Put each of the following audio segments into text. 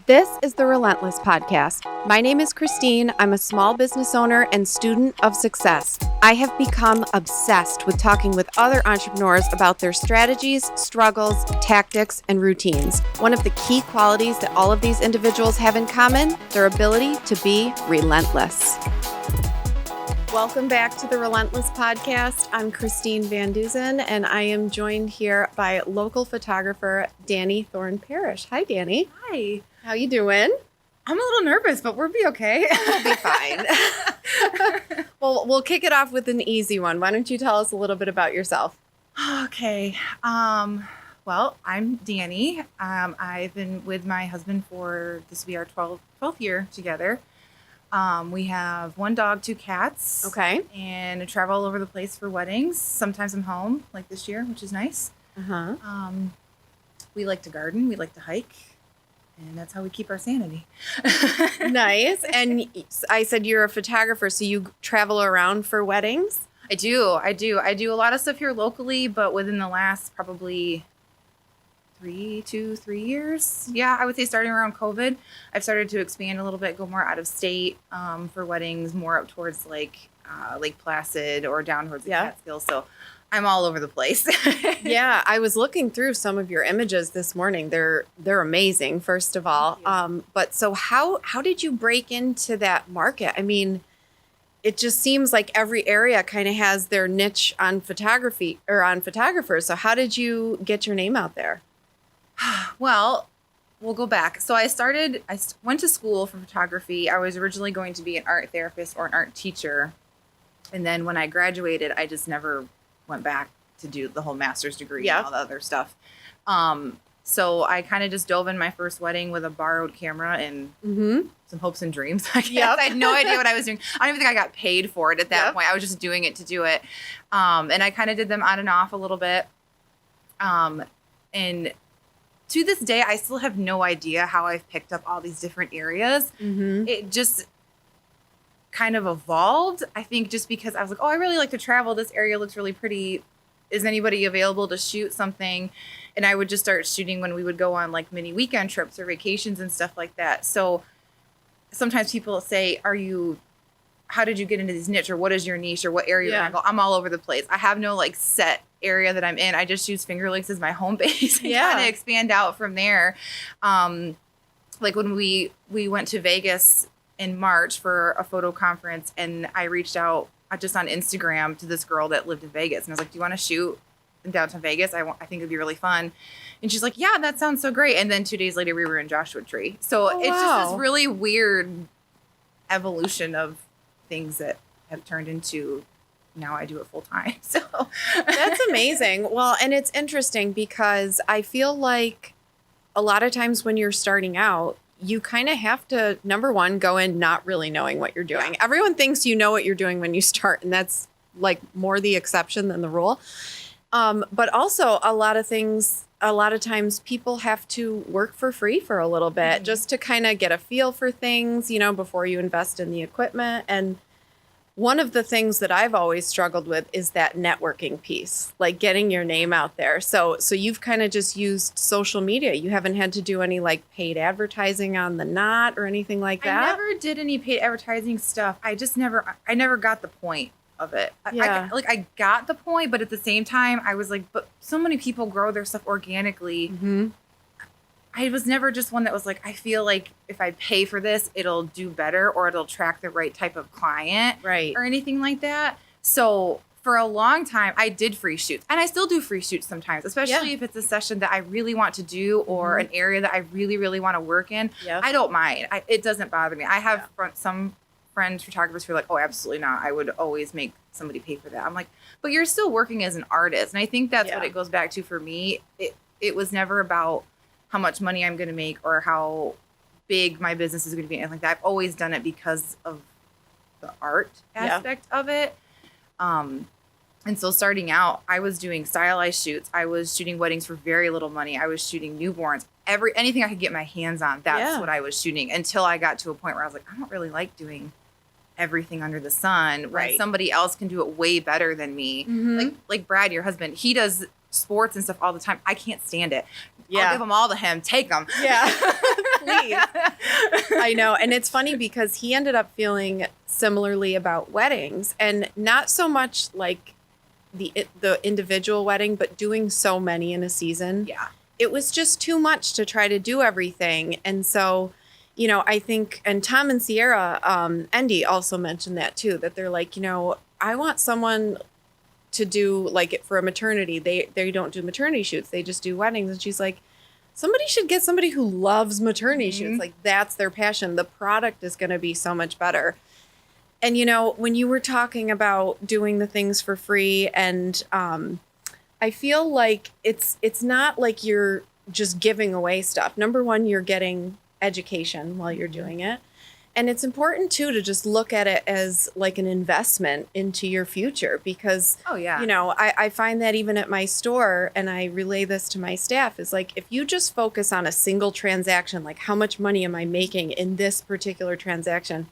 This is the Relentless Podcast. My name is Christine. I'm a small business owner and student of success. I have become obsessed with talking with other entrepreneurs about their strategies, struggles, tactics, and routines. One of the key qualities that all of these individuals have in common, their ability to be relentless. Welcome back to the Relentless Podcast. I'm Christine Van Duzen, and I am joined here by local photographer Dani Thorn Parrish. Hi, Dani. Hi. How you doing? I'm a little nervous, but we'll be okay. We'll be fine. Well, we'll kick it off with an easy one. Why don't you tell us a little bit about yourself? Okay. Well, I'm Dani. I've been with my husband for this will be our 12th year together. We have one dog, two cats. Okay. And I travel all over the place for weddings. Sometimes I'm home, like this year, which is nice. Uh-huh. We like to garden. We like to hike. And that's how we keep our sanity. Nice. And I said you're a photographer, so you travel around for weddings? I do. I do a lot of stuff here locally, but within the last probably 3 years. Yeah, I would say starting around COVID, I've started to expand a little bit, go more out of state for weddings, more up towards like Lake Placid or down towards the Catskills. So I'm all over the place. Yeah, I was looking through some of your images this morning. They're amazing, first of all. But so how did you break into that market? I mean, it just seems like every area kind of has their niche on photography or on photographers. So how did you get your name out there? Well, we'll go back. So I went to school for photography. I was originally going to be an art therapist or an art teacher. And then when I graduated, I just never went back to do the whole master's degree and all the other stuff. So I kind of just dove in my first wedding with a borrowed camera and some hopes and dreams. I had no idea what I was doing. I don't even think I got paid for it at that point. I was just doing it to do it. And I kind of did them on and off a little bit. And to this day, I still have no idea how I've picked up all these different areas. It just kind of evolved, I think, just because I was like, oh, I really like to travel. This area looks really pretty. Is anybody available to shoot something? And I would just start shooting when we would go on like mini weekend trips or vacations and stuff like that. So sometimes people say, how did you get into this niche, or what is your niche, or what area you're gonna go? I'm all over the place. I have no like set area that I'm in. I just use Finger Lakes as my home base and kind of expand out from there. Like when we went to Vegas in March for a photo conference, and I reached out just on Instagram to this girl that lived in Vegas, and I was like, do you want to shoot in downtown Vegas? I think it'd be really fun. And she's like, yeah, that sounds so great. And then 2 days later we were in Joshua Tree. So it's just this really weird evolution of things that have turned into now I do it full time. So that's amazing. Well, and it's interesting because I feel like a lot of times when you're starting out, you kind of have to, number one, go in not really knowing what you're doing. Everyone thinks you know what you're doing when you start, and that's like more the exception than the rule. But also a lot of times people have to work for free for a little bit just to kind of get a feel for things, before you invest in the equipment. And one of the things that I've always struggled with is that networking piece, like getting your name out there. So you've kind of just used social media. You haven't had to do any like paid advertising on the Knot or anything like that? I never did any paid advertising stuff. I never got the point of it. I got the point, but at the same time, I was like, but so many people grow their stuff organically. I was never just one that was like, I feel like if I pay for this, it'll do better or it'll attract the right type of client or anything like that. So for a long time, I did free shoots, and I still do free shoots sometimes, especially if it's a session that I really want to do or an area that I really, really want to work in. I don't mind. It doesn't bother me. I have some friends, photographers who are like, oh, absolutely not. I would always make somebody pay for that. I'm like, but you're still working as an artist. And I think that's what it goes back to for me. It was never about how much money I'm going to make or how big my business is going to be. And like that, I've always done it because of the art aspect of it. And so starting out, I was doing stylized shoots. I was shooting weddings for very little money. I was shooting newborns. Anything I could get my hands on, that's what I was shooting, until I got to a point where I was like, I don't really like doing everything under the sun. When Right. somebody else can do it way better than me. Like Brad, your husband, he does sports and stuff all the time. I can't stand it. Yeah. I'll give them all to him. Take them. Yeah. Please. I know. And it's funny because he ended up feeling similarly about weddings, and not so much like the individual wedding, but doing so many in a season. Yeah. It was just too much to try to do everything. And so, you know, I think, and Tom and Sierra, Endy also mentioned that too, that they're like, you know, I want someone to do like it for a maternity. They don't do maternity shoots. They just do weddings. And she's like, somebody should get somebody who loves maternity shoots. Like, that's their passion. The product is going to be so much better. And, you know, when you were talking about doing the things for free, and I feel like it's not like you're just giving away stuff. Number one, you're getting education while you're doing it. And it's important, too, to just look at it as like an investment into your future, because, Oh, yeah. you know, I find that even at my store, and I relay this to my staff, is like, if you just focus on a single transaction, like how much money am I making in this particular transaction,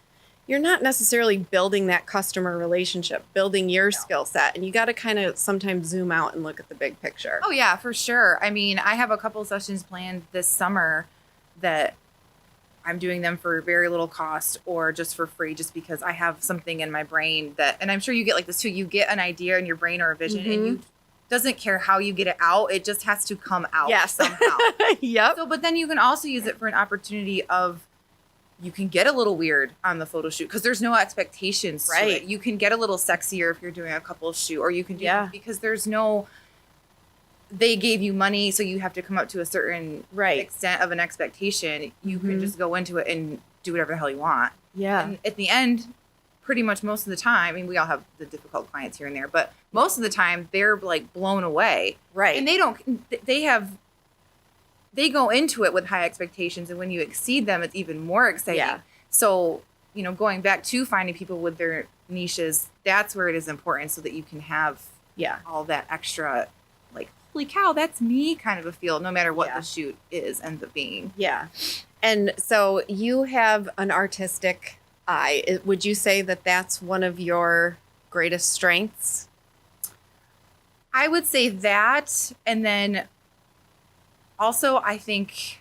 you're not necessarily building that customer relationship, building your skill set. And you got to kind of sometimes zoom out and look at the big picture. Oh, yeah, for sure. I mean, I have a couple sessions planned this summer that I'm doing them for very little cost or just for free, just because I have something in my brain that, and I'm sure you get like this too, you get an idea in your brain or a vision and you doesn't care how you get it out. It just has to come out somehow. Yep. So, but then you can also use it for an opportunity of, you can get a little weird on the photo shoot because there's no expectations to it. You can get a little sexier if you're doing a couple shoot, or you can do because there's no, they gave you money, so you have to come up to a certain extent of an expectation. You can just go into it and do whatever the hell you want. Yeah. And at the end, pretty much most of the time, I mean, we all have the difficult clients here and there, but most of the time they're like blown away. Right. And they go into it with high expectations, and when you exceed them, it's even more exciting. Yeah. So, you know, going back to finding people with their niches, that's where it is important, so that you can have all that extra, like, holy cow, that's me kind of a feel, no matter what the shoot ends up being. Yeah. And so you have an artistic eye. Would you say that that's one of your greatest strengths? I would say that. And then also, I think,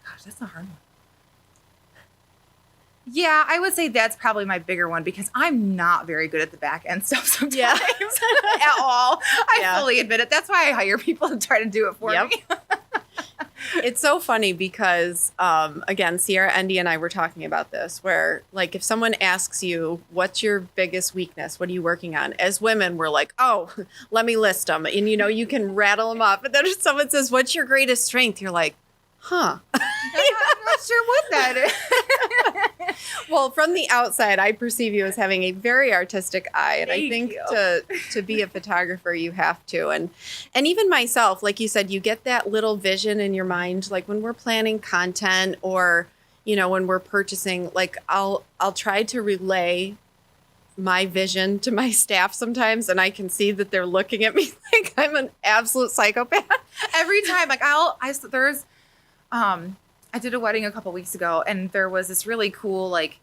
gosh, that's a hard one. Yeah, I would say that's probably my bigger one, because I'm not very good at the back end stuff sometimes at all. I fully admit it. That's why I hire people to try to do it for me. It's so funny because, again, Sierra, Endy, and I were talking about this, where, like, if someone asks you, what's your biggest weakness? What are you working on? As women, we're like, oh, let me list them. And, you know, you can rattle them up. But then if someone says, what's your greatest strength? You're like, huh. I'm not sure what that is. Well, from the outside, I perceive you as having a very artistic eye. And I think to be a photographer, you have to. And even myself, like you said, you get that little vision in your mind, like when we're planning content, or, you know, when we're purchasing, like I'll try to relay my vision to my staff sometimes, and I can see that they're looking at me like I'm an absolute psychopath. Every time, like I did a wedding a couple weeks ago, and there was this really cool, like,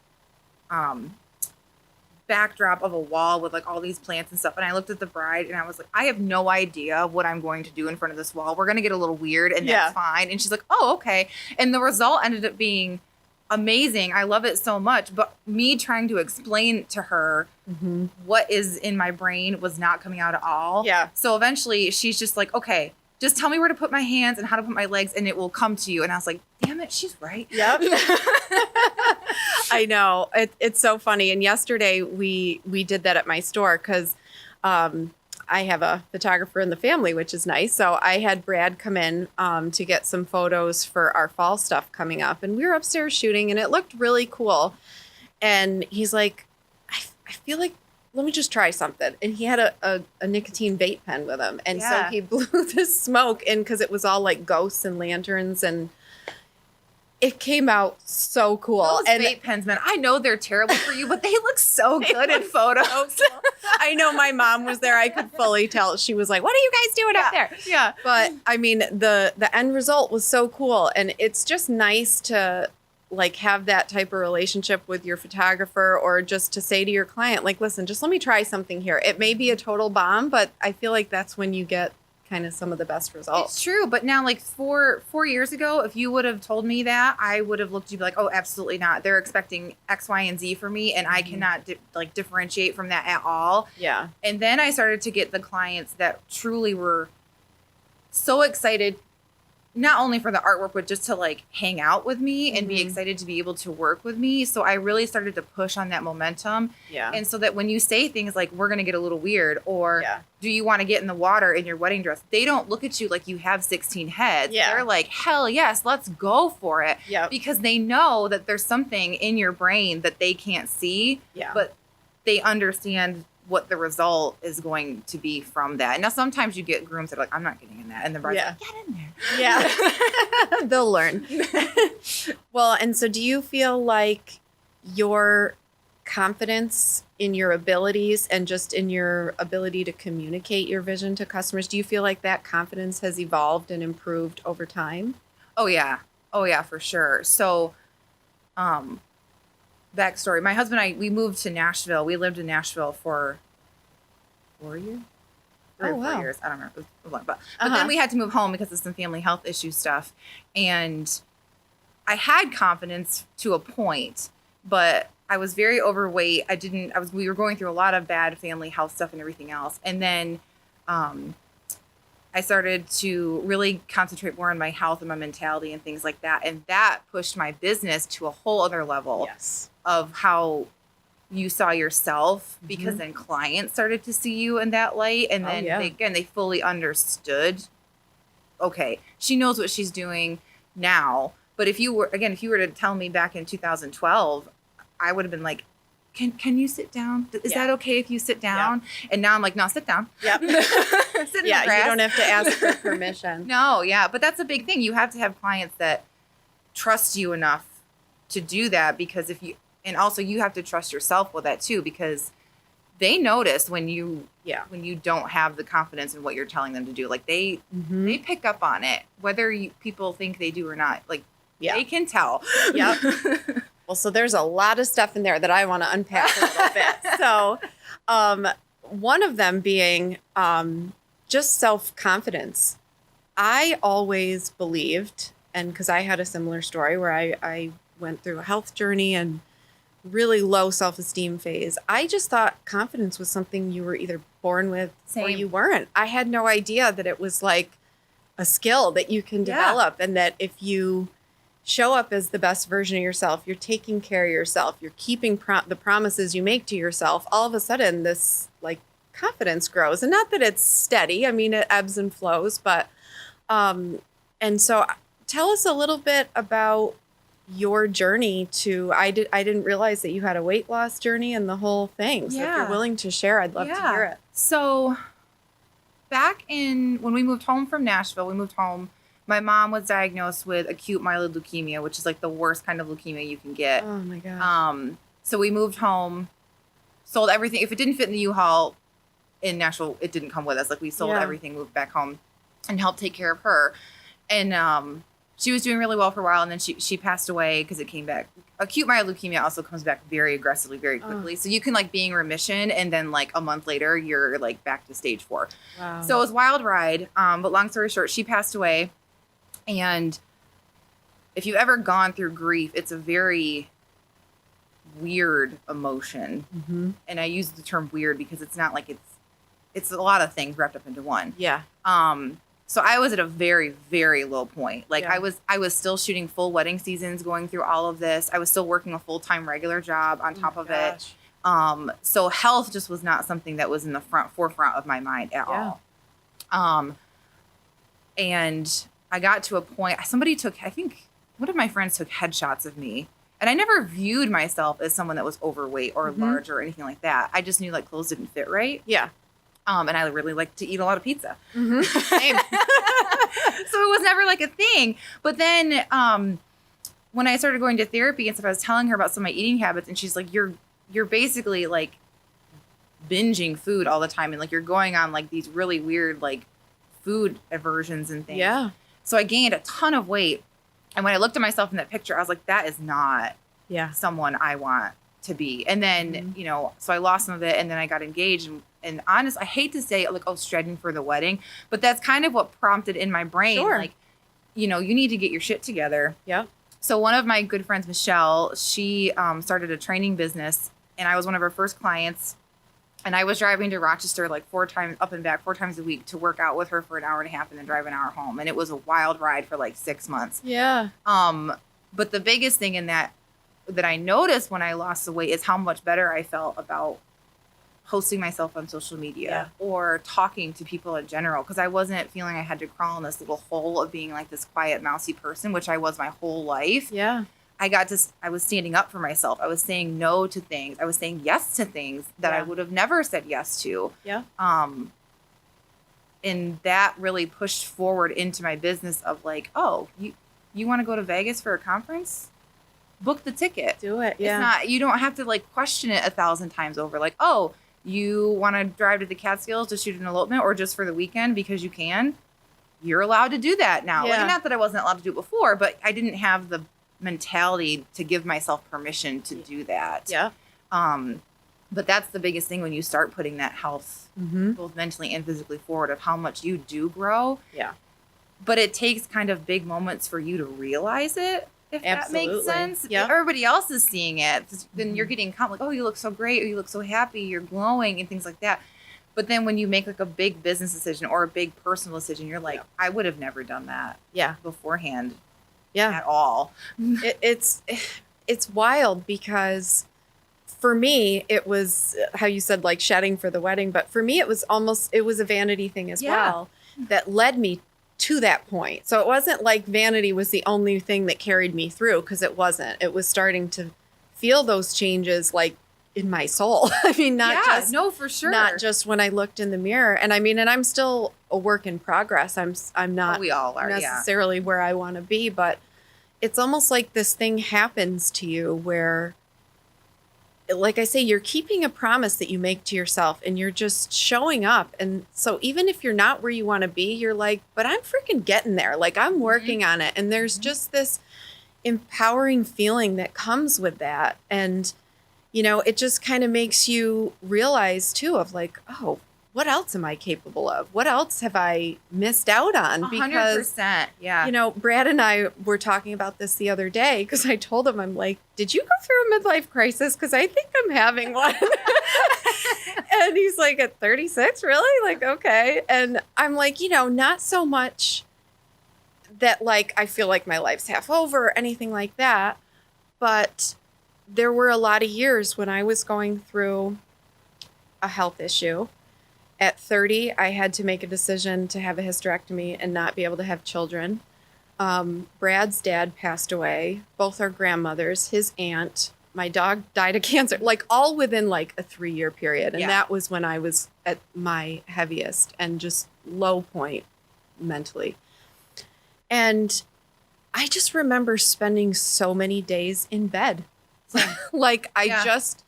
backdrop of a wall with, like, all these plants and stuff. And I looked at the bride, and I was like, I have no idea what I'm going to do in front of this wall. We're going to get a little weird, and that's fine. And she's like, oh, okay. And the result ended up being amazing. I love it so much. But me trying to explain to her what is in my brain was not coming out at all. Yeah. So eventually she's just like, okay, just tell me where to put my hands and how to put my legs, and it will come to you. And I was like, damn it, she's right. Yep. I know. It's so funny. And yesterday we did that at my store because I have a photographer in the family, which is nice. So I had Brad come in to get some photos for our fall stuff coming up. And we were upstairs shooting, and it looked really cool. And he's like, I feel like, let me just try something. And he had a nicotine vape pen with him. And so he blew the smoke in, because it was all like ghosts and lanterns, and it came out so cool. Those and vape pens, man, I know they're terrible for you, but they look so good in photos. So cool. I know my mom was there. I could fully tell. She was like, what are you guys doing up there? Yeah. But I mean, the end result was so cool. And it's just nice to like have that type of relationship with your photographer, or just to say to your client, like, listen, just let me try something here. It may be a total bomb, but I feel like that's when you get kind of some of the best results. It's true, but now, like 4 years ago, if you would have told me that, I would have looked at you like, oh, absolutely not. They're expecting X, Y, and Z from me, and I cannot differentiate from that at all. Yeah. And then I started to get the clients that truly were so excited, not only for the artwork, but just to like hang out with me and be excited to be able to work with me. So I really started to push on that momentum. Yeah. And so that when you say things like, we're going to get a little weird, or Yeah. do you want to get in the water in your wedding dress? They don't look at you like you have 16 heads. Yeah. They're like, hell yes, let's go for it. Yep. Because they know that there's something in your brain that they can't see, Yeah. but they understand what the result is going to be from that. And now sometimes you get grooms that are like, I'm not getting in that. And the bride's like, get in there. Yeah. They'll learn. Well, and so do you feel like your confidence in your abilities and just in your ability to communicate your vision to customers, do you feel like that confidence has evolved and improved over time? Oh yeah. Oh yeah, for sure. So, backstory. My husband and I, we moved to Nashville. We lived in Nashville for 4 years. 3 or 4 years. I don't remember. It was long, but then we had to move home because of some family health issue stuff. And I had confidence to a point, but I was very overweight. We were going through a lot of bad family health stuff and everything else. And then, I started to really concentrate more on my health and my mentality and things like that. And that pushed my business to a whole other level of how you saw yourself, because then clients started to see you in that light. And then they fully understood, okay, she knows what she's doing now. But if you were to tell me back in 2012, I would have been like, can you sit down? Is that okay if you sit down? And now I'm like, no, sit down. Yep. Sit in the grass. You don't have to ask for permission. No, yeah. But that's a big thing. You have to have clients that trust you enough to do that, because and also you have to trust yourself with that too, because they notice when you don't have the confidence in what you're telling them to do. Like they pick up on it, whether people think they do or not. Like they can tell. Yep. Well, so there's a lot of stuff in there that I want to unpack a little bit. So one of them being just self-confidence. I always believed, and because I had a similar story where I went through a health journey and really low self-esteem phase, I just thought confidence was something you were either born with or you weren't. I had no idea that it was like a skill that you can develop, and that if you show up as the best version of yourself, you're taking care of yourself, you're keeping the promises you make to yourself, all of a sudden this like confidence grows. And not that it's steady. I mean, it ebbs and flows, but and so tell us a little bit about your journey to, I didn't realize that you had a weight loss journey and the whole thing. So if you're willing to share, I'd love to hear it. So back when we moved home from Nashville, my mom was diagnosed with acute myeloid leukemia, which is like the worst kind of leukemia you can get. Oh my God. So we moved home, sold everything. If it didn't fit in the U-Haul in Nashville, it didn't come with us. Like we sold everything, moved back home and helped take care of her. And she was doing really well for a while, and then she passed away because it came back. Acute myeloid leukemia also comes back very aggressively, very quickly. So you can like be in remission, and then like a month later, you're like back to stage 4. Wow. So it was a wild ride. But long story short, she passed away. And if you've ever gone through grief, it's a very weird emotion. And I use the term weird because it's not like it's a lot of things wrapped up into one. Yeah. So I was at a very, very low point. Like I was still shooting full wedding seasons, going through all of this. I was still working a full-time regular job on top of it. So health just was not something that was in the forefront of my mind at all. And I got to a point, I think one of my friends took headshots of me, and I never viewed myself as someone that was overweight or large or anything like that. I just knew like clothes didn't fit right. Yeah. And I really liked to eat a lot of pizza. Same. So it was never like a thing. But then when I started going to therapy and stuff, I was telling her about some of my eating habits, and she's like, you're basically like binging food all the time, and like you're going on like these really weird like food aversions and things. Yeah. So I gained a ton of weight, And when I looked at myself in that picture, I was like, that is not Yeah. someone I want to be. And then, you know, so I lost some of it, and then I got engaged. And honest, I hate to say like, oh, shredding for the wedding, but that's kind of what prompted in my brain, Sure. like, you know, you need to get your shit together. Yeah. So one of my good friends, Michelle, she started a training business, and I was one of her first clients. And I was driving to Rochester like 4 times up and back 4 times a week to work out with her for an hour and a half and then drive an hour home. And it was a wild ride for like 6 months. Yeah. But the biggest thing in that I noticed when I lost the weight is how much better I felt about posting myself on social media or talking to people in general, because I wasn't feeling I had to crawl in this little hole of being like this quiet, mousy person, which I was my whole life. Yeah. I was standing up for myself. I was saying no to things. I was saying yes to things that I would have never said yes to. Yeah. And that really pushed forward into my business of like, oh, you want to go to Vegas for a conference? Book the ticket. Do it. Yeah. It's not, you don't have to like question it 1,000 times over. Like, oh, you want to drive to the Catskills to shoot an elopement or just for the weekend because you can? You're allowed to do that now. Yeah. Like, not that I wasn't allowed to do it before, but I didn't have the mentality to give myself permission to do that. Yeah. But that's the biggest thing when you start putting that health, both mentally and physically forward, of how much you do grow. Yeah. But it takes kind of big moments for you to realize it, if that makes sense. Yeah. Everybody else is seeing it. Then you're getting like, oh, you look so great, or you look so happy, you're glowing, and things like that. But then when you make like a big business decision or a big personal decision, you're like, I would have never done that beforehand at all. It's wild because for me, it was how you said like shedding for the wedding. But for me, it was a vanity thing as well that led me to that point. So it wasn't like vanity was the only thing that carried me through, because it wasn't. It was starting to feel those changes like in my soul. I mean, for sure. Not just when I looked in the mirror. And I mean, and I'm still a work in progress. I'm not we all are, necessarily where I want to be, but it's almost like this thing happens to you where, like I say, you're keeping a promise that you make to yourself and you're just showing up. And so even if you're not where you want to be, you're like, but I'm freaking getting there. Like I'm working on it. And there's just this empowering feeling that comes with that. And, you know, it just kind of makes you realize too of like, oh, what else am I capable of? What else have I missed out on? 100%. Yeah. You know, Brad and I were talking about this the other day because I told him, I'm like, did you go through a midlife crisis? Because I think I'm having one. And he's like, at 36? Really? Like, okay. And I'm like, you know, not so much that like I feel like my life's half over or anything like that. But there were a lot of years when I was going through a health issue. At 30, I had to make a decision to have a hysterectomy and not be able to have children. Brad's dad passed away. Both our grandmothers, his aunt, my dog died of cancer, like all within like a 3-year period. And that was when I was at my heaviest and just low point mentally. And I just remember spending so many days in bed. Like I just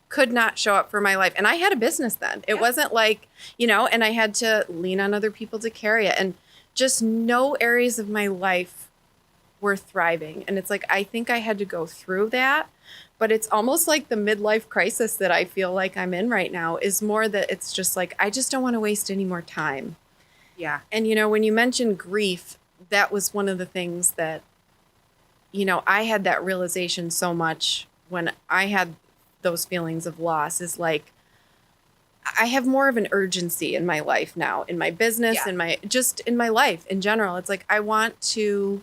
could not show up for my life. And I had a business then. It wasn't like, you know, and I had to lean on other people to carry it. And just no areas of my life were thriving. And it's like, I think I had to go through that. But it's almost like the midlife crisis that I feel like I'm in right now is more that it's just like, I just don't want to waste any more time. Yeah. And, you know, when you mentioned grief, that was one of the things that, you know, I had that realization so much when I had those feelings of loss is like, I have more of an urgency in my life now, in my business, in my, just in my life in general. It's like, I want to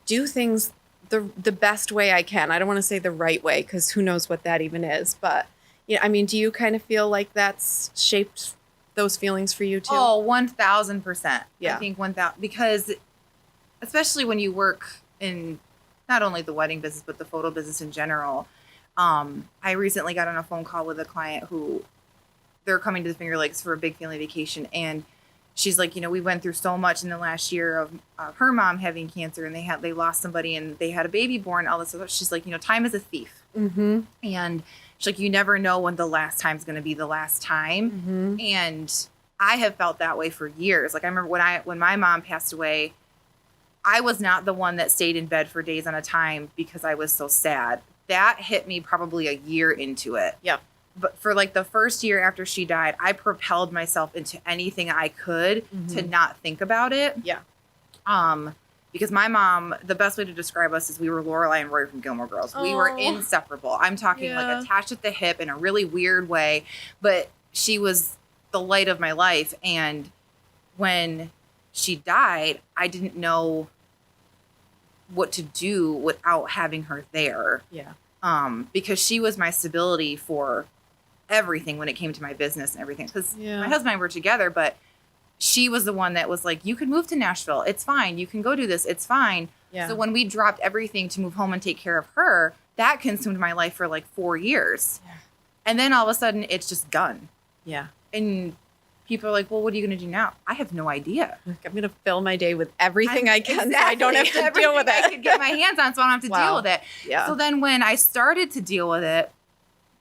do things the best way I can. I don't want to say the right way, because who knows what that even is. But, yeah, I mean, do you kind of feel like that's shaped those feelings for you too? Oh, 1,000%. Yeah. I think 1,000, because especially when you work in not only the wedding business, but the photo business in general. I recently got on a phone call with a client who they're coming to the Finger Lakes for a big family vacation. And she's like, you know, we went through so much in the last year of her mom having cancer, and they lost somebody and they had a baby born, all this stuff. She's like, you know, time is a thief. Mm-hmm. And she's like, you never know when the last time's going to be the last time. Mm-hmm. And I have felt that way for years. Like I remember when my mom passed away, I was not the one that stayed in bed for days on a time because I was so sad. That hit me probably a year into it. Yep. But for like the first year after she died, I propelled myself into anything I could to not think about it. Yeah. Because my mom, the best way to describe us is we were Lorelai and Rory from Gilmore Girls. We were inseparable. I'm talking like attached at the hip in a really weird way, but she was the light of my life. And when she died, I didn't know what to do without having her there. Yeah. Because she was my stability for everything when it came to my business and everything. Because my husband and I were together, but she was the one that was like, you can move to Nashville. It's fine. You can go do this. It's fine. Yeah. So when we dropped everything to move home and take care of her, that consumed my life for like 4 years. Yeah. And then all of a sudden it's just done. Yeah. And people are like, well, what are you going to do now? I have no idea. I'm going to fill my day with everything I can so I don't have to deal with it. I could get my hands on so I don't have to deal with it. Yeah. So then when I started to deal with it,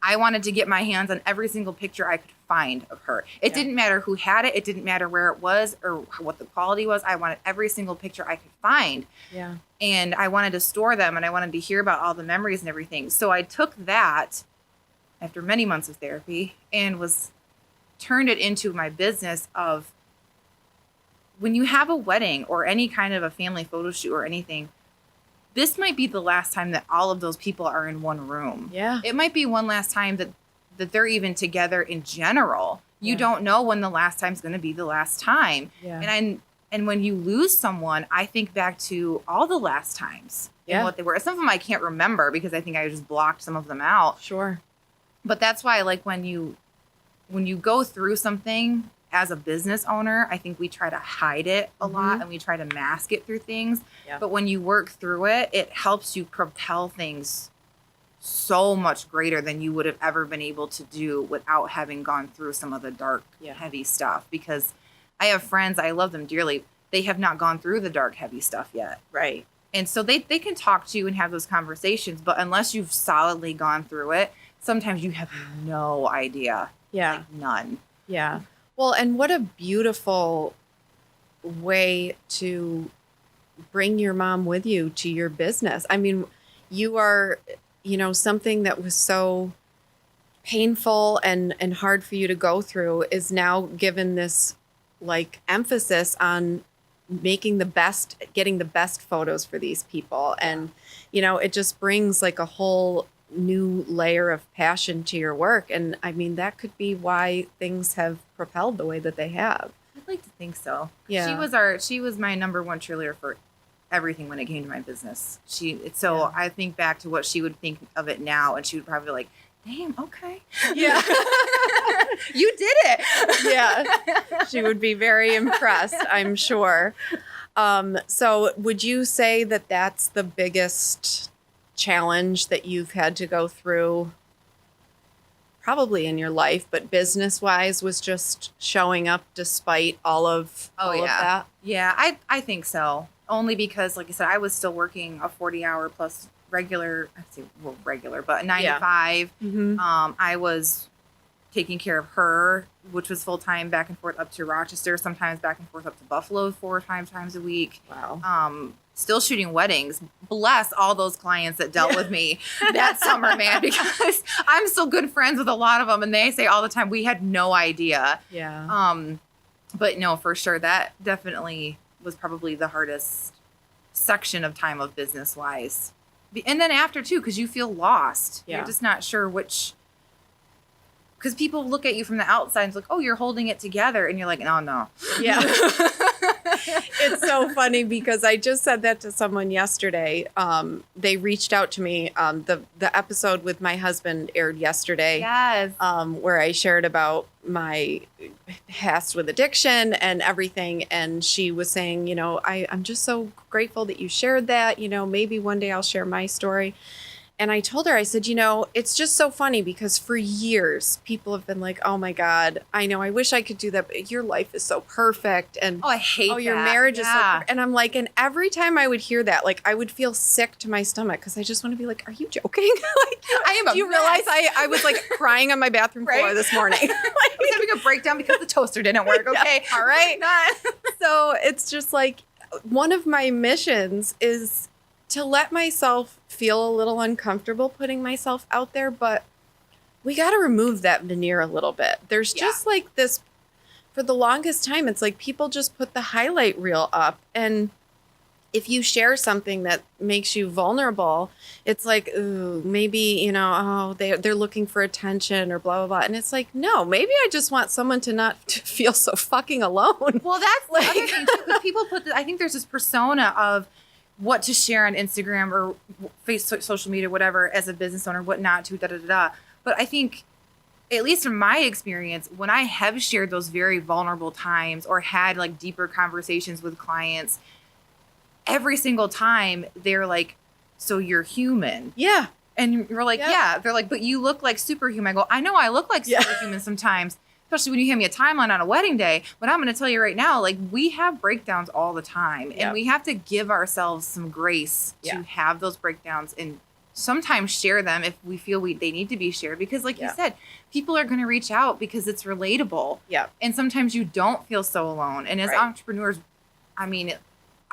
I wanted to get my hands on every single picture I could find of her. It didn't matter who had it. It didn't matter where it was or what the quality was. I wanted every single picture I could find. Yeah. And I wanted to store them and I wanted to hear about all the memories and everything. So I took that after many months of therapy and turned it into my business of when you have a wedding or any kind of a family photo shoot or anything, this might be the last time that all of those people are in one room. Yeah. It might be one last time that they're even together in general. You don't know when the last time's going to be the last time. Yeah. And when you lose someone, I think back to all the last times and what they were. Some of them I can't remember because I think I just blocked some of them out. Sure. But that's why, like, when you go through something as a business owner, I think we try to hide it a lot and we try to mask it through things. Yeah. But when you work through it, it helps you propel things so much greater than you would have ever been able to do without having gone through some of the dark, heavy stuff. Because I have friends, I love them dearly. They have not gone through the dark, heavy stuff yet. Right. And so they can talk to you and have those conversations, but unless you've solidly gone through it, sometimes you have no idea. Yeah. Like none. Yeah. Well, and what a beautiful way to bring your mom with you to your business. I mean, you are, something that was so painful and hard for you to go through is now given this like emphasis on getting the best photos for these people. And, it just brings like a whole new layer of passion to your work. And I mean, that could be why things have propelled the way that they have. I'd like to think so. Yeah. She was my number one cheerleader for everything when it came to my business. I think back to what she would think of it now and she would probably be like, damn, okay. Yeah. You did it. Yeah. She would be very impressed, I'm sure. So would you say that that's the biggest challenge that you've had to go through probably in your life, but business wise was just showing up despite all of that? Yeah, I think so. Only because, like I said, I was still working a 40-hour plus regular, but 9 to 5. Mm-hmm. I was taking care of her, which was full-time, back and forth up to Rochester, sometimes back and forth up to Buffalo 4 or 5 times a week. Wow. Still shooting weddings. Bless all those clients that dealt with me that summer, man, because I'm still good friends with a lot of them. And they say all the time, we had no idea. Yeah. But no, for sure, that definitely was probably the hardest section of time of business wise. And then after too, because you feel lost. Yeah. You're just not sure because people look at you from the outside and it's like, oh, you're holding it together. And you're like, no. Yeah. It's so funny because I just said that to someone yesterday. They reached out to me. The episode with my husband aired yesterday. Yes. Where I shared about my past with addiction and everything. And she was saying, I'm just so grateful that you shared that. Maybe one day I'll share my story. And I told her, I said, it's just so funny because for years people have been like, oh my God, I know, I wish I could do that, but your life is so perfect. And I hate that. Your marriage is so perfect. And I'm like, and every time I would hear that, like I would feel sick to my stomach because I just want to be like, are you joking? Do you realize I was like crying on my bathroom floor this morning? I was having a breakdown because the toaster didn't work. Okay. Yeah. All right. So it's just like, one of my missions is to let myself feel a little uncomfortable putting myself out there, but we got to remove that veneer a little bit. There's just like this, for the longest time, it's like people just put the highlight reel up, and if you share something that makes you vulnerable, it's like, ooh, maybe, you know, oh, they're looking for attention or blah, blah, blah. And it's like, no, maybe I just want someone to not to feel so fucking alone. Well, that's like, the other thing too, 'cause people put, I think there's this persona of what to share on Instagram or social media, whatever, as a business owner, what not to, da, da, da, da. But I think, at least from my experience, when I have shared those very vulnerable times or had like deeper conversations with clients, every single time they're like, so you're human. Yeah. And you're like, yeah. They're like, but you look like superhuman. I go, I know I look like superhuman sometimes, especially when you hand me a timeline on a wedding day. But I'm going to tell you right now, like, we have breakdowns all the time. And we have to give ourselves some grace to have those breakdowns and sometimes share them if we feel they need to be shared. Because like you said, people are going to reach out because it's relatable. Yeah. And sometimes you don't feel so alone. And as entrepreneurs, I mean,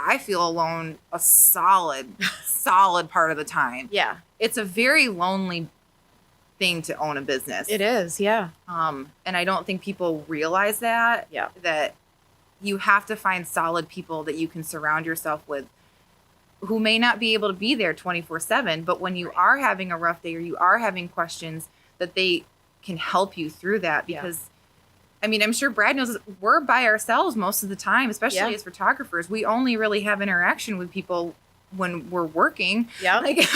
I feel alone a solid part of the time. Yeah. It's a very lonely thing to own a business. It is, yeah. And I don't think people realize that. Yeah. That you have to find solid people that you can surround yourself with who may not be able to be there 24/7, but when you are having a rough day or you are having questions, that they can help you through that. Because I mean, I'm sure Brad knows we're by ourselves most of the time, especially as photographers. We only really have interaction with people when we're working. Yeah. Like,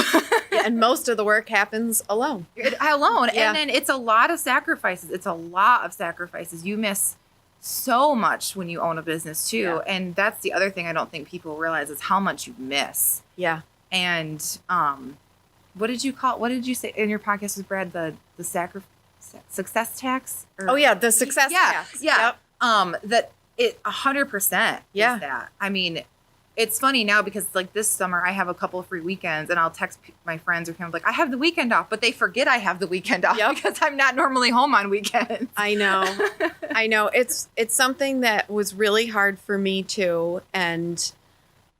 and most of the work happens alone. Alone. Yeah. And then it's a lot of sacrifices. It's a lot of sacrifices. You miss so much when you own a business too. Yeah. And that's the other thing I don't think people realize is how much you miss. Yeah. And what did you say in your podcast with Brad? The success tax? Oh yeah, the success tax. Yeah. Yep. That it 100% is that. I mean, it's funny now because like this summer I have a couple of free weekends and I'll text my friends or family like, I have the weekend off, but they forget I have the weekend off because I'm not normally home on weekends. I know. I know. It's something that was really hard for me too. And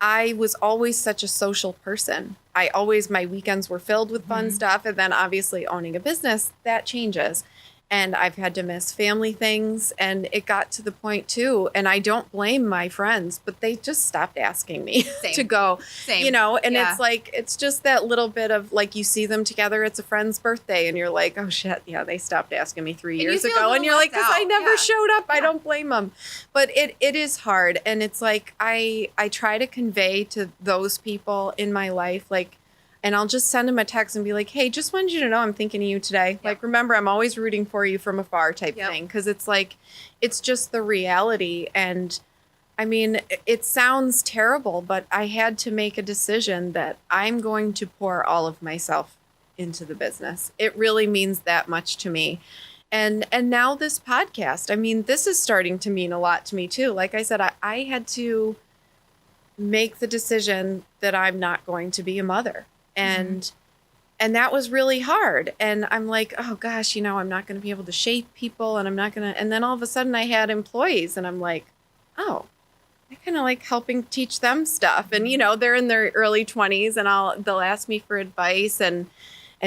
I was always such a social person. My weekends were filled with fun stuff. And then obviously owning a business, that changes. And I've had to miss family things. And it got to the point too, and I don't blame my friends, but they just stopped asking me to go, you know, and it's like, it's just that little bit of like, you see them together, it's a friend's birthday and you're like, oh shit. Yeah. They stopped asking me 3 years ago. And you're like, cause I never showed up. I don't blame them, but it is hard. And it's like, I try to convey to those people in my life, like, and I'll just send them a text and be like, hey, just wanted you to know I'm thinking of you today. Yep. Like, remember, I'm always rooting for you from afar type thing. Because it's like, it's just the reality. And I mean, it sounds terrible, but I had to make a decision that I'm going to pour all of myself into the business. It really means that much to me. And now this podcast, I mean, this is starting to mean a lot to me too. Like I said, I had to make the decision that I'm not going to be a mother. And that was really hard. And I'm like, oh gosh, you know, I'm not going to be able to shape people and I'm not going to, and then all of a sudden I had employees and I'm like, oh, I kind of like helping teach them stuff. And, you know, they're in their early 20s and they'll ask me for advice and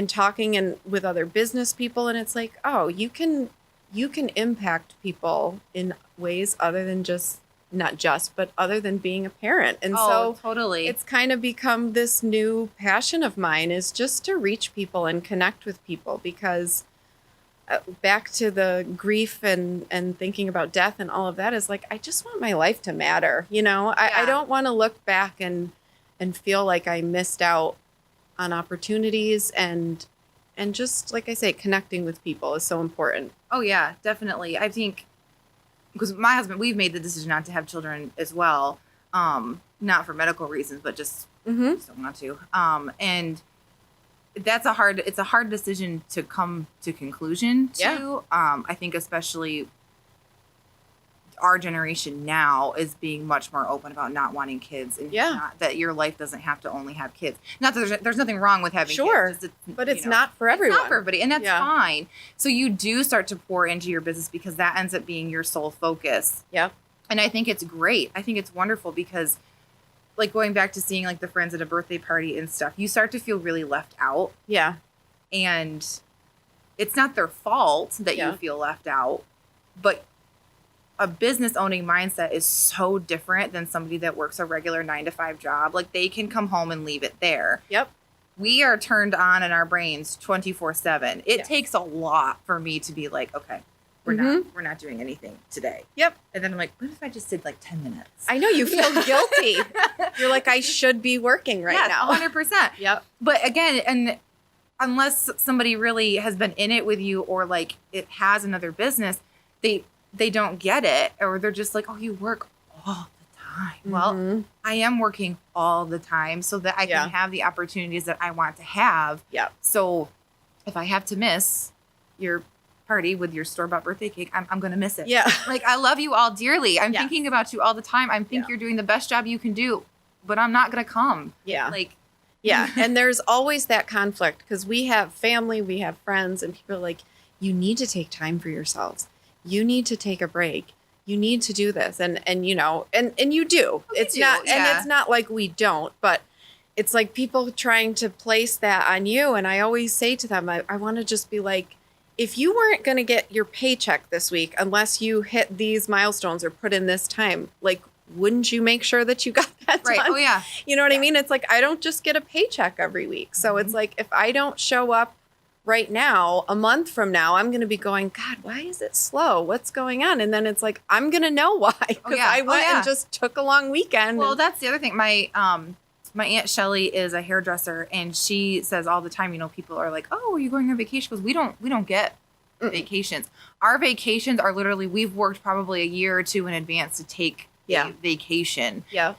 talking with other business people. And it's like, oh, you can impact people in ways other than but other than being a parent. And so totally, it's kind of become this new passion of mine is just to reach people and connect with people because back to the grief and thinking about death and all of that is like, I just want my life to matter. You know, I don't want to look back and feel like I missed out on opportunities and just, like I say, connecting with people is so important. Oh yeah, definitely. I think, because my husband, we've made the decision not to have children as well, not for medical reasons, but just don't want to. And it's a hard decision to come to conclusion to. Yeah. I think especially our generation now is being much more open about not wanting kids and that your life doesn't have to only have kids. Not that there's nothing wrong with having kids. But it's not for everyone. It's not for everybody, and that's fine. So you do start to pour into your business because that ends up being your sole focus. Yeah. And I think it's great. I think it's wonderful because like going back to seeing like the friends at a birthday party and stuff, you start to feel really left out. Yeah. And it's not their fault that Yeah. you feel left out, but a business owning mindset is so different than somebody that works a regular 9-to-5 job. Like they can come home and leave it there. Yep. We are turned on in our brains 24/7. It Yes. takes a lot for me to be like, okay, we're not doing anything today. Yep. And then I'm like, what if I just did like 10 minutes? I know you feel guilty. You're like, I should be working right Yes, now. 100%. Yep. But again, and unless somebody really has been in it with you or like it has another business, they don't get it, or they're just like, oh, you work all the time. Well, I am working all the time so that I can have the opportunities that I want to have. Yep. So if I have to miss your party with your store-bought birthday cake, I'm going to miss it. Yeah. Like, I love you all dearly. I'm Yes. thinking about you all the time. I think you're doing the best job you can do, but I'm not going to come. Yeah. Like, yeah. And there's always that conflict because we have family, we have friends, and people are like, you need to take time for yourselves. You need to take a break. You need to do this. And you know, and you do. It's do, not, yeah. and it's not like we don't, but it's like people trying to place that on you. And I always say to them, I want to just be like, if you weren't going to get your paycheck this week, unless you hit these milestones or put in this time, like, wouldn't you make sure that you got that right. done? Oh, yeah. You know what I mean? It's like, I don't just get a paycheck every week. So it's like, if I don't show up right now, a month from now, I'm going to be going, God, why is it slow? What's going on? And then it's like, I'm going to know why. Because I went and just took a long weekend. Well, that's the other thing. My Aunt Shelly is a hairdresser, and she says all the time, you know, people are like, oh, are you going on vacation? Because we don't get vacations. Our vacations are literally, we've worked probably a year or two in advance to take a vacation. Yeah.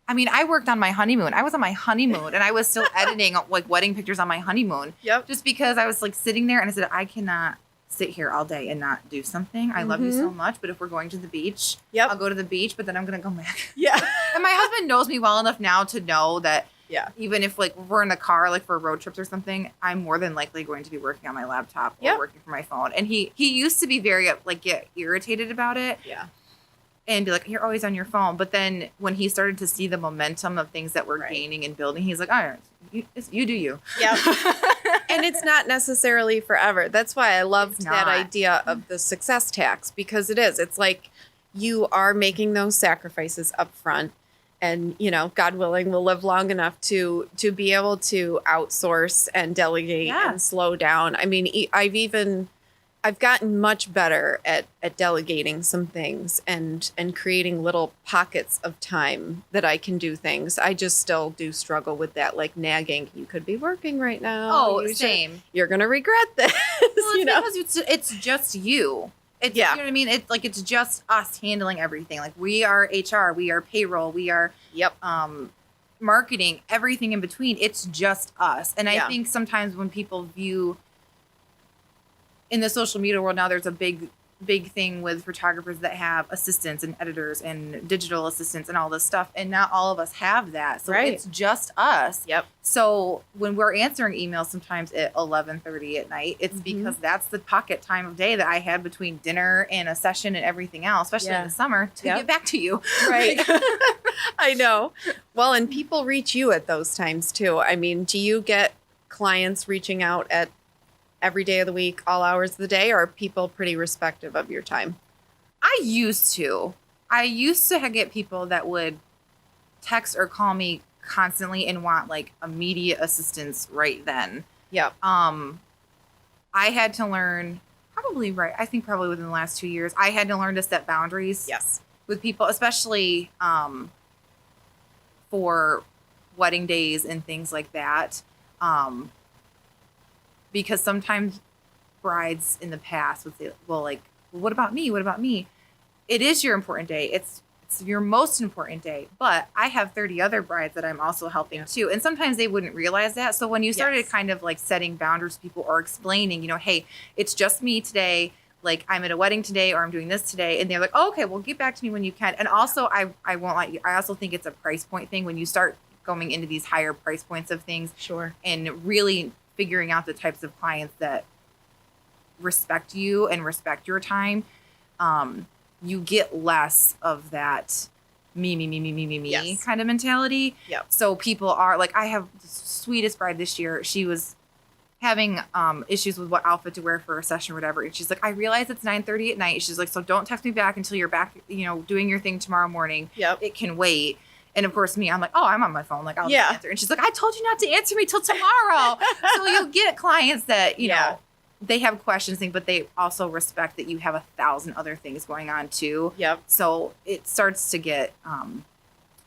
I mean, I worked on my honeymoon. I was on my honeymoon and I was still editing like wedding pictures on my honeymoon. Yep. Just because I was like sitting there and I said, I cannot sit here all day and not do something. I love you so much, but if we're going to the beach, I'll go to the beach, but then I'm going to go back. Yeah. And my husband knows me well enough now to know that even if like we're in the car, like for road trips or something, I'm more than likely going to be working on my laptop or working from my phone. And he used to be very like get irritated about it. Yeah. And be like, you're always on your phone. But then when he started to see the momentum of things that we're gaining and building, he's like, all right, you do you. Yeah. And it's not necessarily forever. That's why I loved that idea of the success tax, because it is. It's like you are making those sacrifices up front. And, you know, God willing, we'll live long enough to be able to outsource and delegate and slow down. I mean, I've gotten much better at delegating some things and creating little pockets of time that I can do things. I just still do struggle with that, like nagging. You could be working right now. Oh, same. You're going to regret this. Well, you know? because it's just you. It's, you know what I mean? It's like, it's just us handling everything. Like we are HR, we are payroll, we are marketing, everything in between. It's just us. And I think sometimes when people view in the social media world now, there's a big thing with photographers that have assistants and editors and digital assistants and all this stuff. And not all of us have that. So it's just us. Yep. So when we're answering emails sometimes at 11:30 at night, it's because that's the pocket time of day that I had between dinner and a session and everything else, especially in the summer, to get back to you. Right. I know. Well, and people reach you at those times too. I mean, do you get clients reaching out at every day of the week, all hours of the day, or are people pretty respective of your time? I used to get people that would text or call me constantly and want like immediate assistance right then. Yep. I had to learn probably within the last 2 years, I had to learn to set boundaries. Yes. With people, especially for wedding days and things like that. Because sometimes brides in the past would say, well, like, what about me? What about me? It is your important day. It's your most important day. But I have 30 other brides that I'm also helping too. And sometimes they wouldn't realize that. So when you started kind of like setting boundaries with people or explaining, you know, hey, it's just me today. Like I'm at a wedding today or I'm doing this today. And they're like, oh, okay, well, get back to me when you can. And also I won't lie, I also think it's a price point thing when you start going into these higher price points of things. Sure. And really figuring out the types of clients that respect you and respect your time, you get less of that me Yes. kind of mentality. Yep. So people are like, I have the sweetest bride this year. She was having issues with what outfit to wear for a session or whatever. And she's like, I realize it's 9:30 at night. She's like, so don't text me back until you're back, doing your thing tomorrow morning. Yep. It can wait. And of course, me, I'm like, oh, I'm on my phone. Like, I'll Yeah. just answer. And she's like, I told you not to answer me till tomorrow. So you'll get clients that, Yeah. they have questions, but they also respect that you have 1,000 other things going on too. Yep. So it starts to get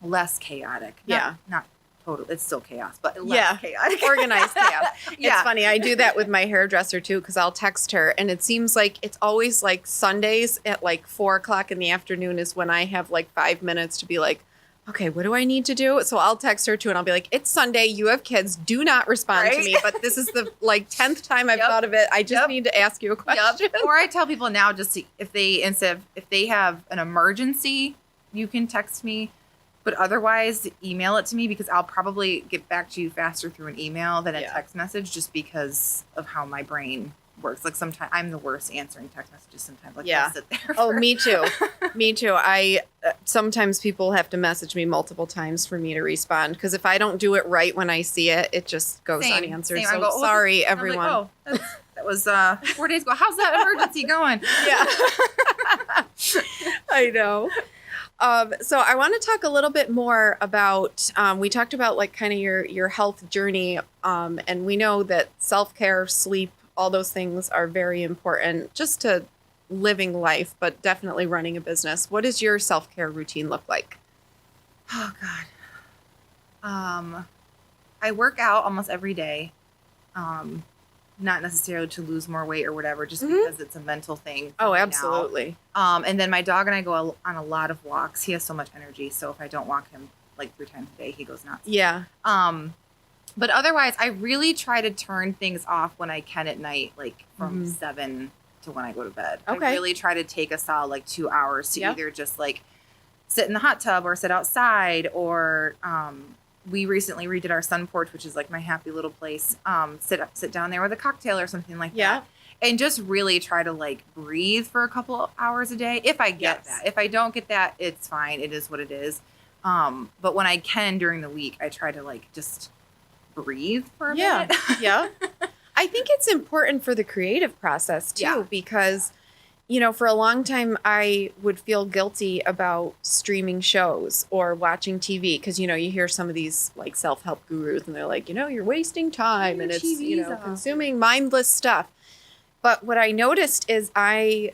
less chaotic. Not total. It's still chaos, but less chaotic. Organized chaos. Yeah. It's funny. I do that with my hairdresser too, because I'll text her, and it seems like it's always like Sundays at like 4:00 in the afternoon is when I have like 5 minutes to be like, okay, what do I need to do? So I'll text her too, and I'll be like, it's Sunday. You have kids. Do not respond to me. But this is the 10th time I've thought of it. I just need to ask you a question. Or I tell people now, just to, if they have an emergency, you can text me. But otherwise, email it to me, because I'll probably get back to you faster through an email than a text message, just because of how my brain works. Like sometimes I'm the worst answering text messages sometimes. Like I'll sit there. Oh, me too. Me too. I sometimes people have to message me multiple times for me to respond, because if I don't do it right when I see it, it just goes unanswered. Same. So go, sorry, I'm everyone. like, that was 4 days ago. How's that emergency going? Yeah. I know. So I want to talk a little bit more about, we talked about like kind of your health journey. And we know that self-care, sleep, all those things are very important just to living life, but definitely running a business. What does your self-care routine look like? Oh God. I work out almost every day. Not necessarily to lose more weight or whatever, just because it's a mental thing. Oh, absolutely. And then my dog and I go on a lot of walks. He has so much energy. So if I don't walk him like 3 times a day, he goes nuts. Yeah. But otherwise, I really try to turn things off when I can at night, like from 7 to when I go to bed. Okay. I really try to take a solid 2 hours to either just like sit in the hot tub or sit outside, or we recently redid our sun porch, which is like my happy little place. Sit down there with a cocktail or something like that. And just really try to like breathe for a couple of hours a day. If I get that. If I don't get that, it's fine. It is what it is. But when I can during the week, I try to like just breathe for a minute. Yeah. I think it's important for the creative process too, because for a long time, I would feel guilty about streaming shows or watching TV, because, you hear some of these like self-help gurus and they're like, you're wasting time and it's, consuming mindless stuff. But what I noticed is I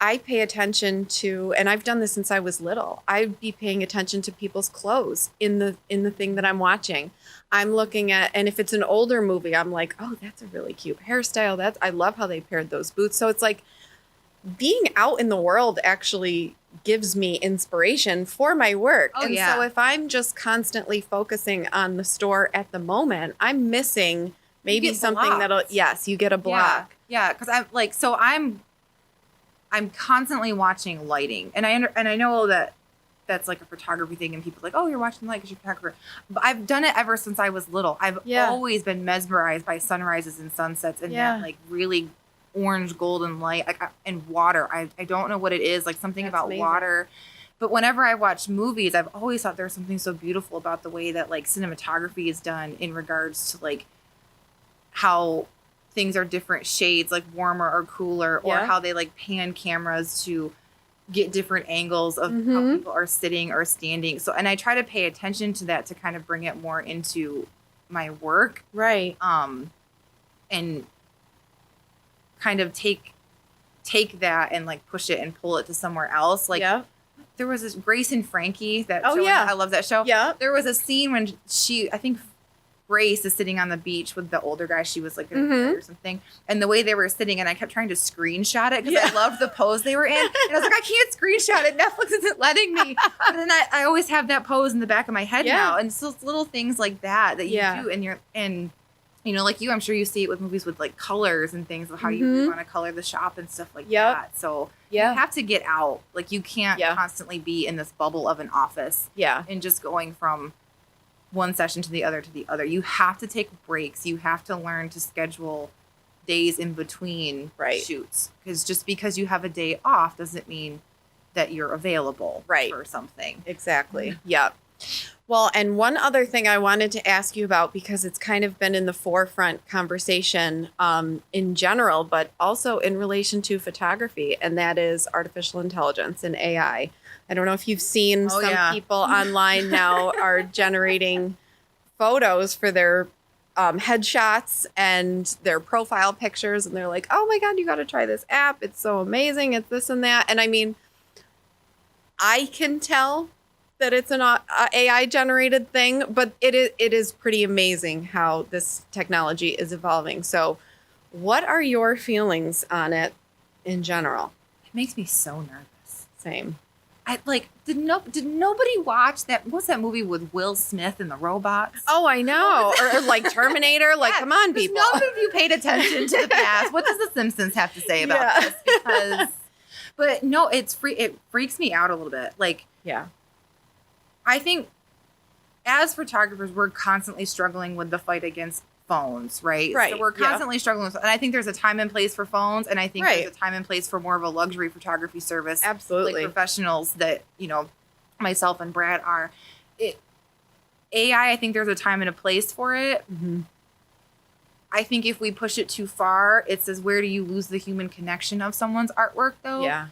pay attention to, and I've done this since I was little, I'd be paying attention to people's clothes in the thing that I'm watching. I'm looking at, and if it's an older movie, I'm like, oh, that's a really cute hairstyle. I love how they paired those boots. So it's like, being out in the world actually gives me inspiration for my work. So if I'm just constantly focusing on the store at the moment, I'm missing maybe something that'll, you get a block. Yeah. Cause I'm constantly watching lighting, and I know that that's like a photography thing, and people are like, oh, you're watching light because you're a photographer. But I've done it ever since I was little. I've always been mesmerized by sunrises and sunsets and that like really orange golden light and water. I don't know what it is, like something about water. But whenever I watch movies, I've always thought there's something so beautiful about the way that like cinematography is done in regards to like how things are different shades, like warmer or cooler, or how they like pan cameras to get different angles of how people are sitting or standing. So, and I try to pay attention to that to kind of bring it more into my work. Right. And kind of take that and like push it and pull it to somewhere else. Like there was this Grace and Frankie, that show. I love that show. Yeah. There was a scene when I think Grace is sitting on the beach with the older guy she was like or something, and the way they were sitting, and I kept trying to screenshot it because I loved the pose they were in, and I was like, I can't screenshot it, Netflix isn't letting me. But then I always have that pose in the back of my head now, and it's just little things like that you do, and like I'm sure you see it with movies with like colors and things of how you want to color the shop and stuff like that. So you have to get out. Like you can't constantly be in this bubble of an office and just going from one session to the other. You have to take breaks. You have to learn to schedule days in between shoots, because just because you have a day off doesn't mean that you're available Right. for something. Exactly. Yep. Well, and one other thing I wanted to ask you about, because it's kind of been in the forefront conversation in general, but also in relation to photography, and that is artificial intelligence and AI. I don't know if you've seen some people online now are generating photos for their headshots and their profile pictures, and they're like, oh my God, you got to try this app. It's so amazing. It's this and that. And I mean, I can tell that it's an AI generated thing, but it is pretty amazing how this technology is evolving. So what are your feelings on it in general? It makes me so nervous. Same. Did nobody watch what's that movie with Will Smith and the robots? Oh, I know. Or like Terminator. Like, come on, people. None of you paid attention to the past. What does The Simpsons have to say about this? Because, but no, it freaks me out a little bit. Like, yeah. I think as photographers, we're constantly struggling with the fight against phones, right? Right. So we're constantly struggling with, and I think there's a time and place for phones, and I think there's a time and place for more of a luxury photography service. Absolutely. Like professionals that, myself and Brad are. AI, I think there's a time and a place for it. Mm-hmm. I think if we push it too far, it says, where do you lose the human connection of someone's artwork, though? Yeah.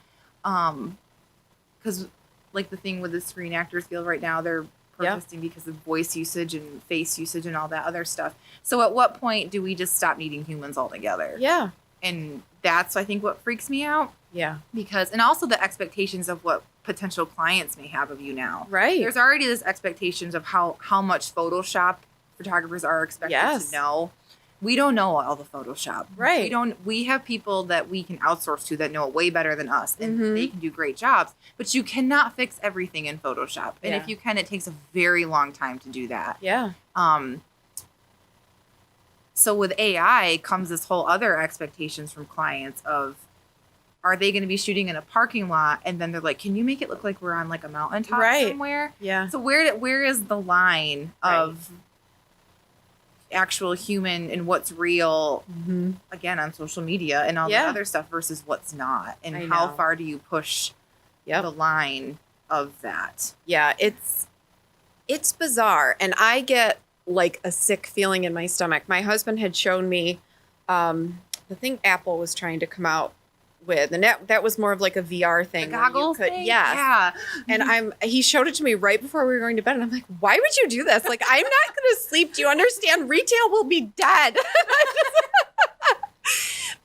Because like the thing with the Screen Actors Guild right now, they're protesting because of voice usage and face usage and all that other stuff. So at what point do we just stop needing humans altogether? Yeah. And that's, I think, what freaks me out. Yeah. And also the expectations of what potential clients may have of you now. Right. There's already this expectations of how much Photoshop photographers are expected to know. We don't know all the Photoshop. Right. We have people that we can outsource to that know it way better than us, and they can do great jobs. But you cannot fix everything in Photoshop. And if you can, it takes a very long time to do that. Yeah. So with AI comes this whole other expectations from clients of, are they going to be shooting in a parking lot? And then they're like, can you make it look like we're on like a mountaintop somewhere? Yeah. So where is the line of actual human and what's real, again, on social media and all the other stuff versus what's not? And how far do you push the line of that? Yeah, it's bizarre. And I get like a sick feeling in my stomach. My husband had shown me the thing Apple was trying to come out with, and that was more of like a VR thing. The goggles thing? Yes. Yeah. And he showed it to me right before we were going to bed, and I'm like, why would you do this? Like, I'm not going to sleep. Do you understand? Retail will be dead.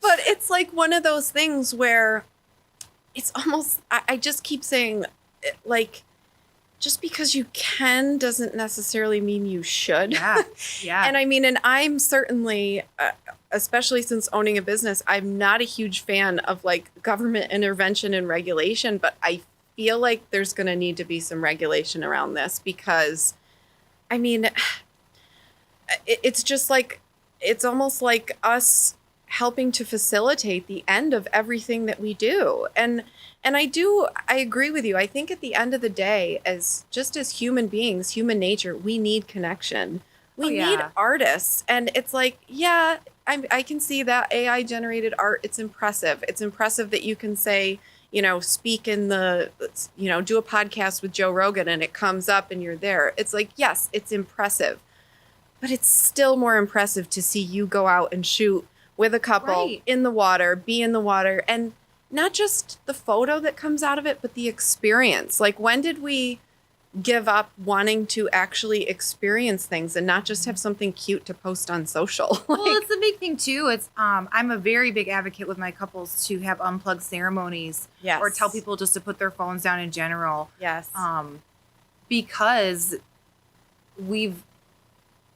But it's like one of those things where it's almost, I just keep saying, like, just because you can doesn't necessarily mean you should. Yeah. Yeah. And I mean, and I'm certainly, especially since owning a business, I'm not a huge fan of like government intervention and regulation, but I feel like there's going to need to be some regulation around this because, I mean, it's just like, it's almost like us helping to facilitate the end of everything that we do. And I agree with you. I think at the end of the day, as human beings, human nature, we need connection. We need artists. And it's like, I can see that AI generated art. It's impressive. It's impressive that you can say, speak in do a podcast with Joe Rogan and it comes up and you're there. It's like, yes, it's impressive, but it's still more impressive to see you go out and shoot with a couple in the water, be in the water, and not just the photo that comes out of it, but the experience. Like, when did we give up wanting to actually experience things and not just have something cute to post on social? Well, it's the big thing too. It's I'm a very big advocate with my couples to have unplugged ceremonies, or tell people just to put their phones down in general. Yes. Because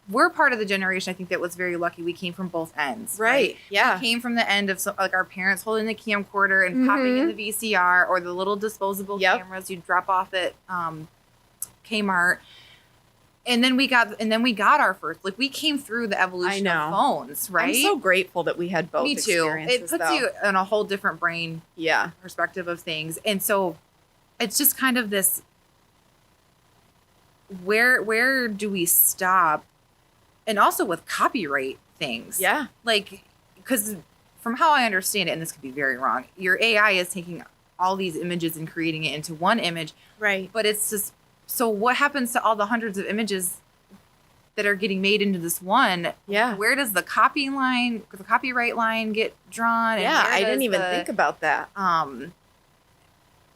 we're part of the generation, I think, that was very lucky. We came from both ends. Right. Yeah. We came from the end of like our parents holding the camcorder and popping in the VCR or the little disposable cameras you'd drop off at Kmart. And then we got our first, like, we came through the evolution of phones, right? I'm so grateful that we had both. Me too. It puts you in a whole different brain perspective of things. And so it's just kind of this, where do we stop? And also with copyright things. Yeah. Like, because from how I understand it, and this could be very wrong, your AI is taking all these images and creating it into one image. Right. But it's just, so what happens to all the hundreds of images that are getting made into this one? Yeah. Where does the copyright line get drawn? Yeah, And I didn't even think about that.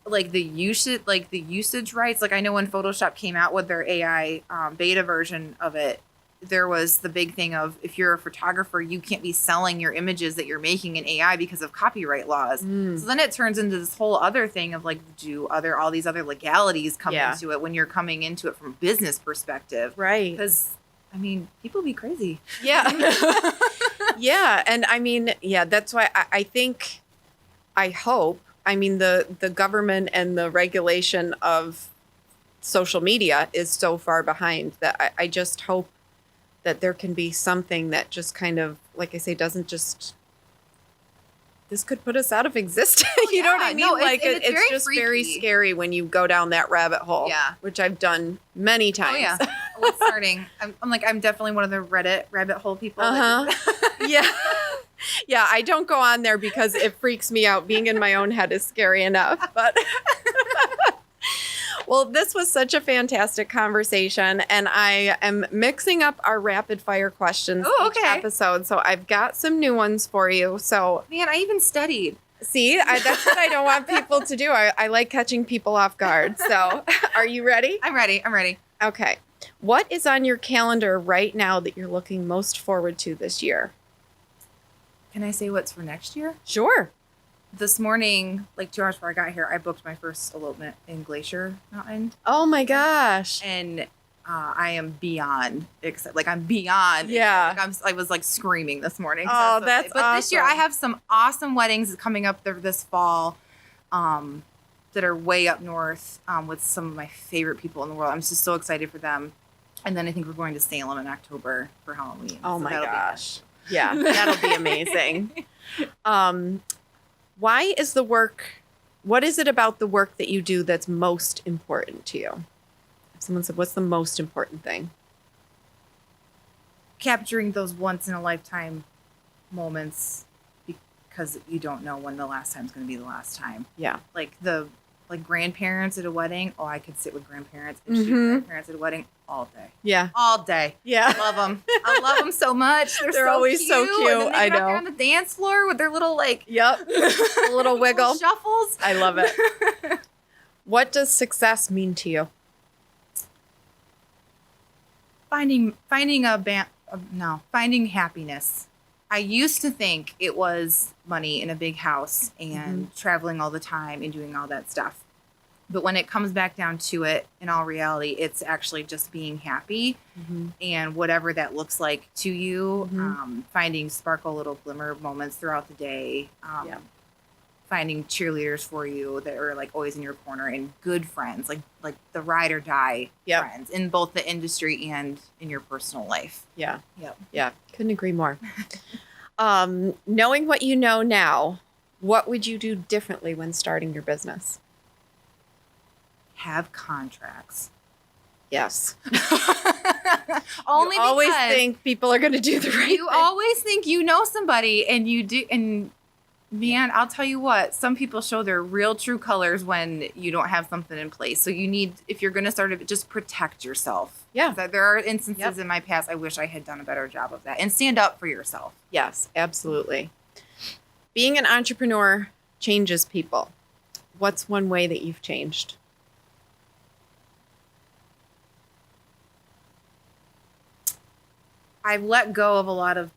like the usage rights. Like I know when Photoshop came out with their AI beta version of it, there was the big thing of, if you're a photographer, you can't be selling your images that you're making in AI because of copyright laws. So then it turns into this whole other thing of like, all these other legalities come into it when you're coming into it from a business perspective. Right. Because I mean, people be crazy. Yeah. Yeah. And I mean, yeah, that's why I hope, I mean, the government and the regulation of social media is so far behind that I just hope that there can be something that just kind of, like I say, doesn't just, this could put us out of existence. You know what I mean? No, like it's it's very just freaky. very scary when you go down that rabbit hole. Yeah. Which I've done many times. Oh yeah. What's starting? I'm definitely one of the Reddit rabbit hole people. Yeah. Yeah, I don't go on there because it freaks me out. Being in my own head is scary enough. But well, this was such a fantastic conversation, and I am mixing up our rapid fire questions each episode. So I've got some new ones for you. So Man, I even studied. see, that's what I don't want people to do. I like catching people off guard. So are you ready? I'm ready. Okay. What is on your calendar right now that you're looking most forward to this year? Can I say what's for next year? Sure. This morning, like 2 hours before I got here, I booked my first elopement in Glacier Mountain. Oh my gosh. And I am beyond excited. Like I'm beyond. Yeah. Like I was like screaming this morning. Oh, So that's But this year I awesome. have some awesome weddings coming up there this fall that are way up north with some of my favorite people in the world. I'm just so excited for them. And then I think we're going to Salem in October for Halloween. Oh So my that'll be gosh. Yeah, that'll be amazing. What is it about the work that you do that's most important to you? If someone said, what's the most important thing? Capturing those once in a lifetime moments because you don't know when the last time is going to be the last time. Yeah. Like grandparents at a wedding. Oh, I could sit with grandparents and shoot Mhm. grandparents at a wedding all day. Yeah. All day. Yeah. I love them. I love them so much. They're always so cute. And then they I get out there know. on the dance floor with their little like Yep. A little wiggle. shuffles. I love it. What does success mean to you? Finding happiness. I used to think it was money in a big house and traveling all the time and doing all that stuff. But when it comes back down to it, in all reality, it's actually just being happy and whatever that looks like to you, finding sparkle little glimmer moments throughout the day, finding cheerleaders for you that are like always in your corner and good friends, like the ride or die friends in both the industry and in your personal life. Yeah. Yep. Yeah. Couldn't agree more. Knowing what you know now, what would you do differently when starting your business? Have contracts. Yes. Only you always because think people are going to do the right you thing. always think you know somebody and you do. And man, I'll tell you what, some people show their real true colors when you don't have something in place. So you need, if you're going to start it, just protect yourself. Yeah. There are instances in my past, I wish I had done a better job of that, and stand up for yourself. Yes, absolutely. Being an entrepreneur changes people. What's one way that you've changed? I've let go of a lot of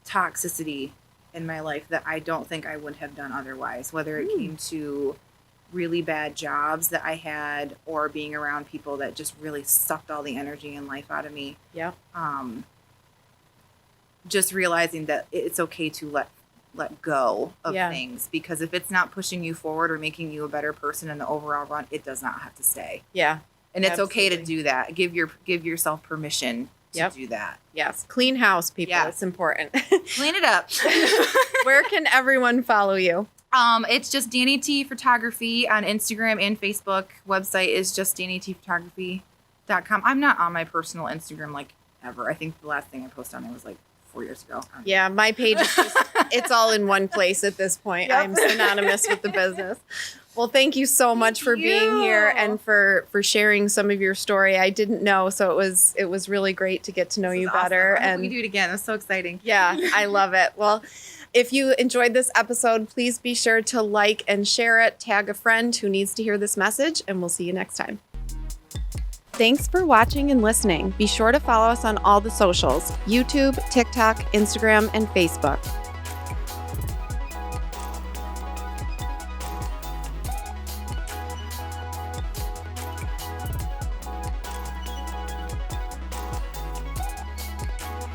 toxicity in my life that I don't think I would have done otherwise, whether it came to really bad jobs that I had or being around people that just really sucked all the energy and life out of me. Yeah. Just realizing that it's okay to let go of things, because if it's not pushing you forward or making you a better person in the overall run, it does not have to stay. Yeah. And it's okay to do that. Give yourself permission to do that. Yes. Clean house, people. Yeah. It's important. Clean it up. Where can everyone follow you? It's just Dani T Photography on Instagram and Facebook. Website is just DaniTphotography.com. I'm not on my personal Instagram like ever. I think the last thing I posted on there was like 4 years ago. Yeah, my page is just, it's all in one place at this point. Yep. I'm synonymous with the business. Well, thank you so much for being here and for sharing some of your story. I didn't know, so it was really great to get to know you better. Awesome. I hope And we do it again. It's so exciting. yeah, I love it. Well, if you enjoyed this episode, please be sure to like and share it, tag a friend who needs to hear this message, and we'll see you next time. Thanks for watching and listening. Be sure to follow us on all the socials: YouTube, TikTok, Instagram, and Facebook.